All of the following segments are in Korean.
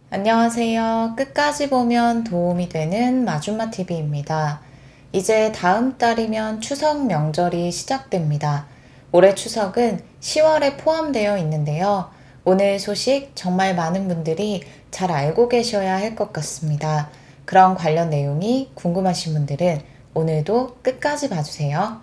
안녕하세요. 끝까지 보면 도움이 되는 마줌마TV입니다. 이제 다음 달이면 추석 명절이 시작됩니다. 올해 추석은 10월에 포함되어 있는데요. 오늘 소식 정말 많은 분들이 잘 알고 계셔야 할 것 같습니다. 그런 관련 내용이 궁금하신 분들은 오늘도 끝까지 봐주세요.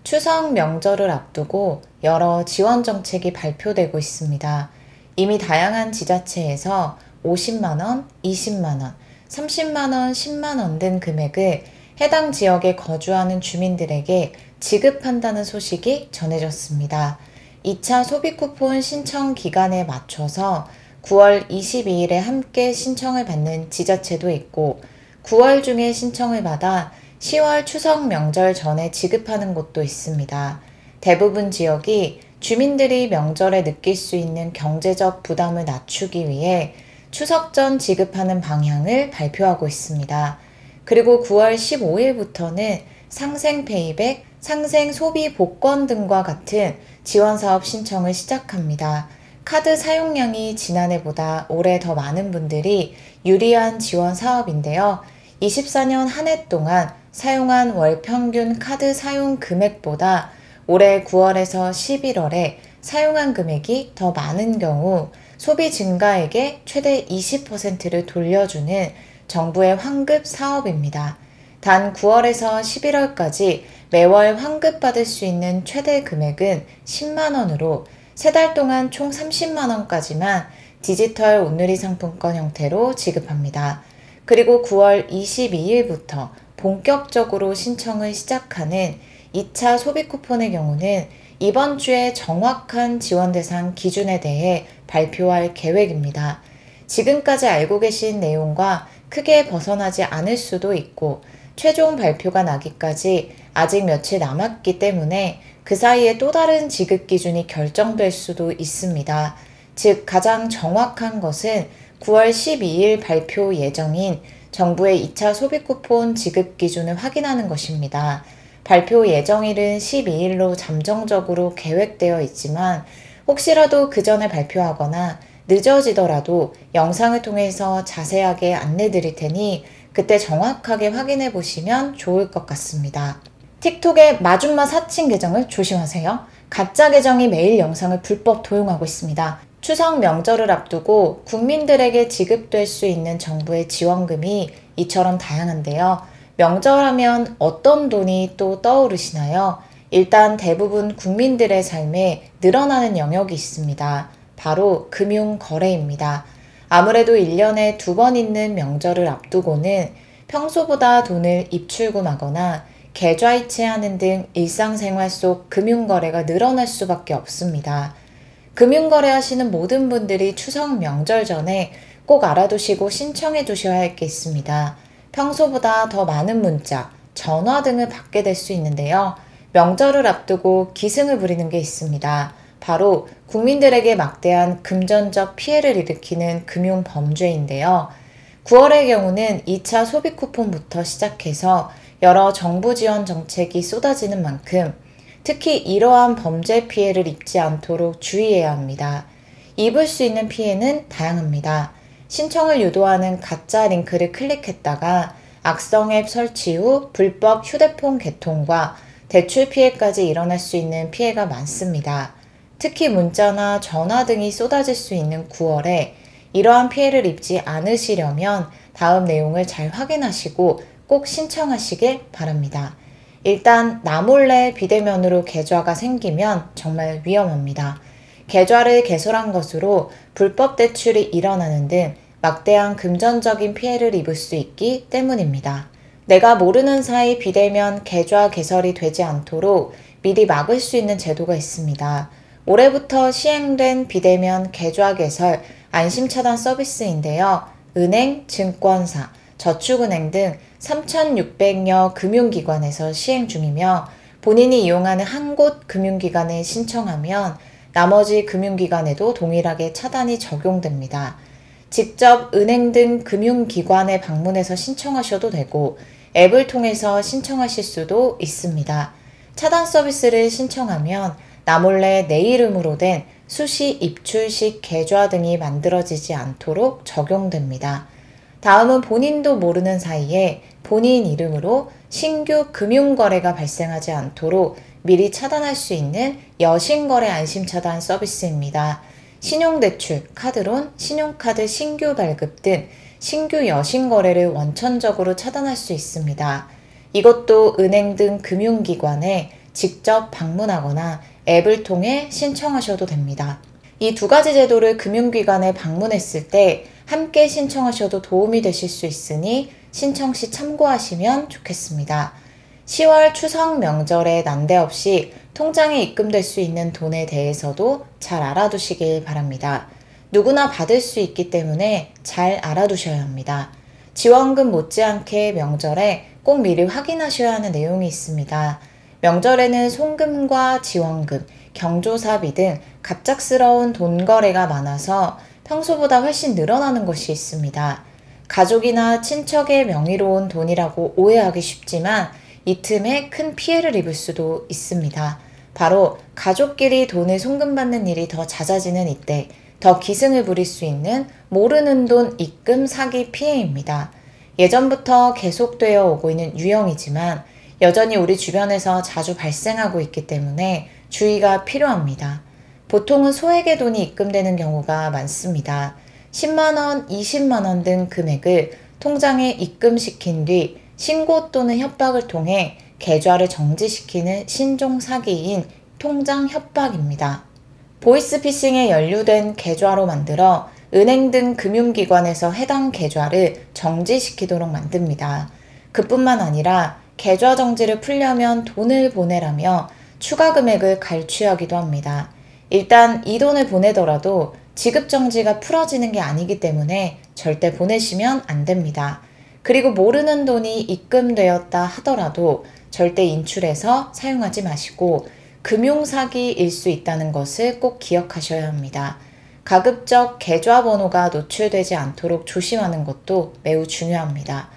추석 명절을 앞두고 여러 지원 정책이 발표되고 있습니다. 이미 다양한 지자체에서 50만원, 20만원, 30만원, 10만원 등 금액을 해당 지역에 거주하는 주민들에게 지급한다는 소식이 전해졌습니다. 2차 소비 쿠폰 신청 기간에 맞춰서 9월 22일에 함께 신청을 받는 지자체도 있고 9월 중에 신청을 받아 10월 추석 명절 전에 지급하는 곳도 있습니다. 대부분 지역이 주민들이 명절에 느낄 수 있는 경제적 부담을 낮추기 위해 추석 전 지급하는 방향을 발표하고 있습니다. 그리고 9월 15일부터는 상생 페이백, 상생 소비 복권 등과 같은 지원사업 신청을 시작합니다. 카드 사용량이 지난해보다 올해 더 많은 분들이 유리한 지원 사업인데요. 24년 한 해 동안 사용한 월 평균 카드 사용 금액보다 올해 9월에서 11월에 사용한 금액이 더 많은 경우 소비 증가액의 최대 20%를 돌려주는 정부의 환급 사업입니다. 단 9월에서 11월까지 매월 환급받을 수 있는 최대 금액은 10만원으로 3달 동안 총 30만원까지만 디지털 온누리 상품권 형태로 지급합니다. 그리고 9월 22일부터 본격적으로 신청을 시작하는 2차 소비 쿠폰의 경우는 이번 주에 정확한 지원 대상 기준에 대해 발표할 계획입니다. 지금까지 알고 계신 내용과 크게 벗어나지 않을 수도 있고 최종 발표가 나기까지 아직 며칠 남았기 때문에 그 사이에 또 다른 지급 기준이 결정될 수도 있습니다. 즉 가장 정확한 것은 9월 12일 발표 예정인 정부의 2차 소비 쿠폰 지급 기준을 확인하는 것입니다. 발표 예정일은 12일로 잠정적으로 계획되어 있지만 혹시라도 그 전에 발표하거나 늦어지더라도 영상을 통해서 자세하게 안내 드릴 테니 그때 정확하게 확인해 보시면 좋을 것 같습니다. 틱톡의 마줌마 사칭 계정을 조심하세요. 가짜 계정이 매일 영상을 불법 도용하고 있습니다. 추석 명절을 앞두고 국민들에게 지급될 수 있는 정부의 지원금이 이처럼 다양한데요. 명절하면 어떤 돈이 또 떠오르시나요? 일단 대부분 국민들의 삶에 늘어나는 영역이 있습니다. 바로 금융거래입니다. 아무래도 1년에 2번 있는 명절을 앞두고는 평소보다 돈을 입출금하거나 계좌이체하는 등 일상생활 속 금융거래가 늘어날 수밖에 없습니다. 금융거래 하시는 모든 분들이 추석 명절 전에 꼭 알아두시고 신청해 두셔야 할 게 있습니다. 평소보다 더 많은 문자, 전화 등을 받게 될 수 있는데요. 명절을 앞두고 기승을 부리는 게 있습니다. 바로 국민들에게 막대한 금전적 피해를 일으키는 금융범죄인데요. 9월의 경우는 2차 소비 쿠폰부터 시작해서 여러 정부 지원 정책이 쏟아지는 만큼 특히 이러한 범죄 피해를 입지 않도록 주의해야 합니다. 입을 수 있는 피해는 다양합니다. 신청을 유도하는 가짜 링크를 클릭했다가 악성 앱 설치 후 불법 휴대폰 개통과 대출 피해까지 일어날 수 있는 피해가 많습니다. 특히 문자나 전화 등이 쏟아질 수 있는 9월에 이러한 피해를 입지 않으시려면 다음 내용을 잘 확인하시고 꼭 신청하시길 바랍니다. 일단 나몰래 비대면으로 계좌가 생기면 정말 위험합니다. 계좌를 개설한 것으로 불법 대출이 일어나는 등 막대한 금전적인 피해를 입을 수 있기 때문입니다. 내가 모르는 사이 비대면 계좌 개설이 되지 않도록 미리 막을 수 있는 제도가 있습니다. 올해부터 시행된 비대면 계좌 개설 안심차단 서비스인데요. 은행, 증권사, 저축은행 등 3,600여 금융기관에서 시행 중이며 본인이 이용하는 한 곳 금융기관에 신청하면 나머지 금융기관에도 동일하게 차단이 적용됩니다. 직접 은행 등 금융기관에 방문해서 신청하셔도 되고 앱을 통해서 신청하실 수도 있습니다. 차단 서비스를 신청하면 나 몰래 내 이름으로 된 수시 입출식 계좌 등이 만들어지지 않도록 적용됩니다. 다음은 본인도 모르는 사이에 본인 이름으로 신규 금융거래가 발생하지 않도록 미리 차단할 수 있는 여신거래 안심차단 서비스입니다. 신용대출, 카드론, 신용카드 신규 발급 등 신규 여신거래를 원천적으로 차단할 수 있습니다. 이것도 은행 등 금융기관에 직접 방문하거나 앱을 통해 신청하셔도 됩니다. 이 두 가지 제도를 금융기관에 방문했을 때 함께 신청하셔도 도움이 되실 수 있으니 신청 시 참고하시면 좋겠습니다. 10월 추석 명절에 난데없이 통장에 입금될 수 있는 돈에 대해서도 잘 알아두시길 바랍니다. 누구나 받을 수 있기 때문에 잘 알아두셔야 합니다. 지원금 못지않게 명절에 꼭 미리 확인하셔야 하는 내용이 있습니다. 명절에는 송금과 지원금, 경조사비 등 갑작스러운 돈 거래가 많아서 평소보다 훨씬 늘어나는 것이 있습니다. 가족이나 친척의 명의로 온 돈이라고 오해하기 쉽지만 이 틈에 큰 피해를 입을 수도 있습니다. 바로 가족끼리 돈을 송금받는 일이 더 잦아지는 이때 더 기승을 부릴 수 있는 모르는 돈 입금 사기 피해입니다. 예전부터 계속되어 오고 있는 유형이지만 여전히 우리 주변에서 자주 발생하고 있기 때문에 주의가 필요합니다. 보통은 소액의 돈이 입금되는 경우가 많습니다. 10만원, 20만원 등 금액을 통장에 입금시킨 뒤 신고 또는 협박을 통해 계좌를 정지시키는 신종 사기인 통장 협박입니다. 보이스피싱에 연루된 계좌로 만들어 은행 등 금융기관에서 해당 계좌를 정지시키도록 만듭니다. 그뿐만 아니라 계좌 정지를 풀려면 돈을 보내라며 추가 금액을 갈취하기도 합니다. 일단 이 돈을 보내더라도 지급 정지가 풀어지는 게 아니기 때문에 절대 보내시면 안 됩니다. 그리고 모르는 돈이 입금되었다 하더라도 절대 인출해서 사용하지 마시고 금융사기일 수 있다는 것을 꼭 기억하셔야 합니다. 가급적 계좌번호가 노출되지 않도록 조심하는 것도 매우 중요합니다.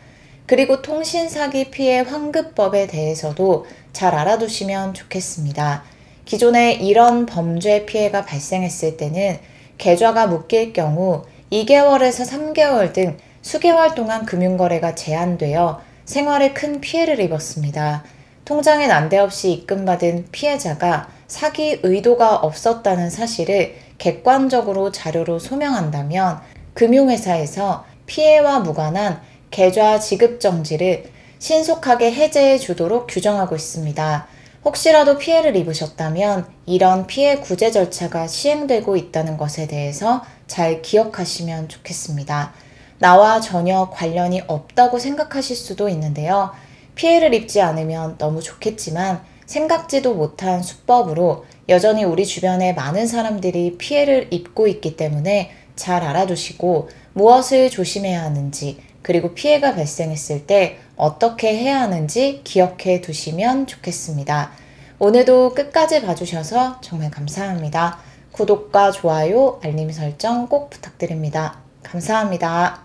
그리고 통신사기 피해 환급법에 대해서도 잘 알아두시면 좋겠습니다. 기존에 이런 범죄 피해가 발생했을 때는 계좌가 묶일 경우 2개월에서 3개월 등 수개월 동안 금융거래가 제한되어 생활에 큰 피해를 입었습니다. 통장에 난데없이 입금받은 피해자가 사기 의도가 없었다는 사실을 객관적으로 자료로 소명한다면 금융회사에서 피해와 무관한 계좌 지급 정지를 신속하게 해제해 주도록 규정하고 있습니다. 혹시라도 피해를 입으셨다면 이런 피해 구제 절차가 시행되고 있다는 것에 대해서 잘 기억하시면 좋겠습니다. 나와 전혀 관련이 없다고 생각하실 수도 있는데요. 피해를 입지 않으면 너무 좋겠지만 생각지도 못한 수법으로 여전히 우리 주변에 많은 사람들이 피해를 입고 있기 때문에 잘 알아두시고 무엇을 조심해야 하는지 그리고 피해가 발생했을 때 어떻게 해야 하는지 기억해 두시면 좋겠습니다. 오늘도 끝까지 봐주셔서 정말 감사합니다. 구독과 좋아요, 알림 설정 꼭 부탁드립니다. 감사합니다.